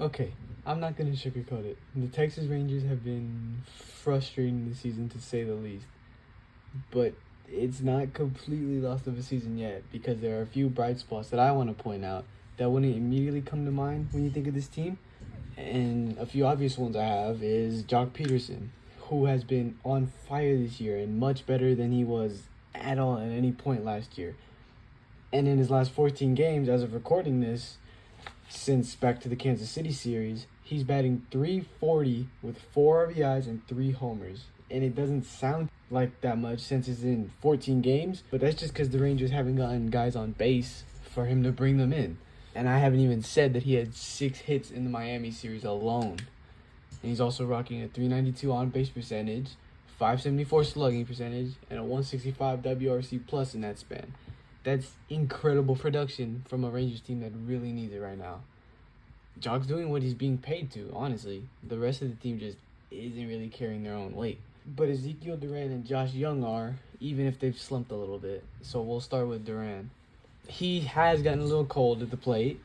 Okay, I'm not going to sugarcoat it. The Texas Rangers have been frustrating this season, to say the least. But it's not completely lost of a season yet, because there are a few bright spots that I want to point out that wouldn't immediately come to mind when you think of this team. And a few obvious ones I have is Jock Peterson, who has been on fire this year and much better than he was at all at any point last year. And in his last 14 games, as of recording this, since back to the Kansas City series, he's batting .340 with 4 RBIs and 3 homers. And it doesn't sound like that much since it's in 14 games, but that's just because the Rangers haven't gotten guys on base for him to bring them in. And I haven't even said that he had 6 hits in the Miami series alone. And he's also rocking a .392 on-base percentage, .574 slugging percentage, and a .165 WRC plus in that span. That's incredible production from a Rangers team that really needs it right now. Jock's doing what he's being paid to, honestly. The rest of the team just isn't really carrying their own weight. But Ezekiel Duran and Josh Young are, even if they've slumped a little bit. So we'll start with Duran. He has gotten a little cold at the plate,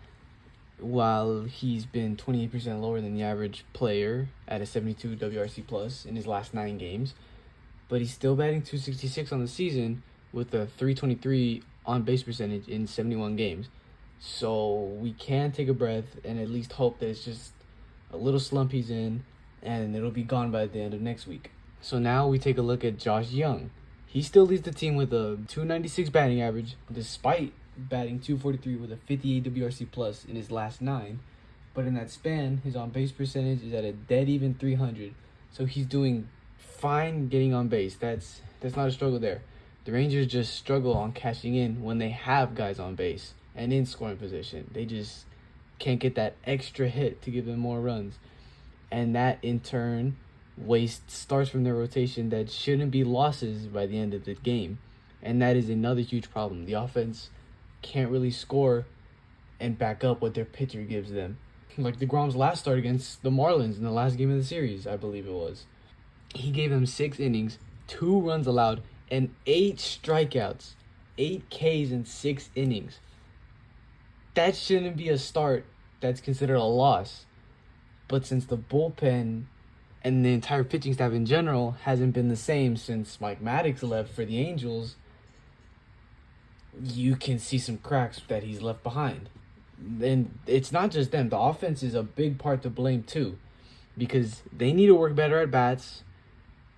while he's been 28% lower than the average player at a 72 WRC plus in his last 9 games. But he's still batting .266 on the season with a .323 on-base percentage in 71 games. So we can take a breath and at least hope that it's just a little slump he's in and it'll be gone by the end of next week. So now we take a look at Josh Young. He still leads the team with a .296 batting average despite batting .243 with a 58 WRC plus in his last 9. But in that span, his on-base percentage is at a dead even .300. So he's doing fine getting on base. That's not a struggle there. The Rangers just struggle on cashing in when they have guys on base and in scoring position. They just can't get that extra hit to give them more runs. And that, in turn, wastes starts from their rotation that shouldn't be losses by the end of the game. And that is another huge problem. The offense can't really score and back up what their pitcher gives them. Like DeGrom's last start against the Marlins in the last game of the series, I believe it was. He gave them 6 innings, 2 runs allowed, and 8 strikeouts, 8 Ks in 6 innings. That shouldn't be a start that's considered a loss. But since the bullpen and the entire pitching staff in general hasn't been the same since Mike Maddox left for the Angels, you can see some cracks that he's left behind. And it's not just them. The offense is a big part to blame too, because they need to work better at bats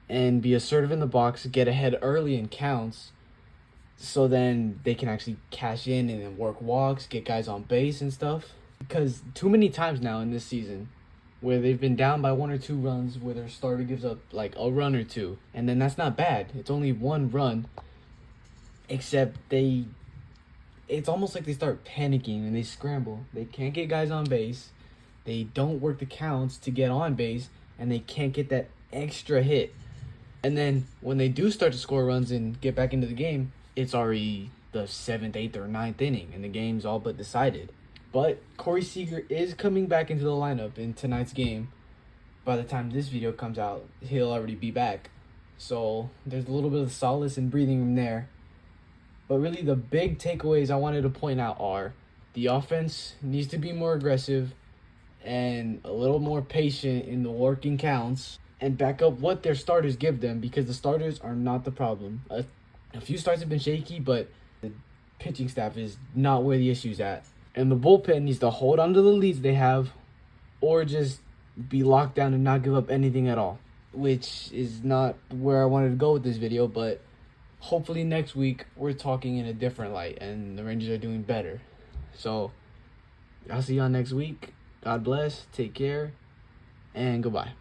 and be assertive in the box, get ahead early in counts, so then they can actually cash in and then work walks, get guys on base and stuff. Because too many times now in this season where they've been down by 1 or 2 runs where their starter gives up like a run or 2, and then that's not bad. It's only 1 run, except it's almost like they start panicking and they scramble. They can't get guys on base, they don't work the counts to get on base, and they can't get that extra hit. And then when they do start to score runs and get back into the game, it's already the 7th, 8th, or 9th inning, and the game's all but decided. But Corey Seager is coming back into the lineup in tonight's game. By the time this video comes out, he'll already be back. So there's a little bit of solace and breathing room there. But really the big takeaways I wanted to point out are the offense needs to be more aggressive and a little more patient in the working counts and back up what their starters give them, because the starters are not the problem. A few starts have been shaky, but the pitching staff is not where the issue's at. And the bullpen needs to hold on to the leads they have or just be locked down and not give up anything at all, which is not where I wanted to go with this video, but hopefully next week we're talking in a different light and the Rangers are doing better. So I'll see y'all next week. God bless, take care, and goodbye.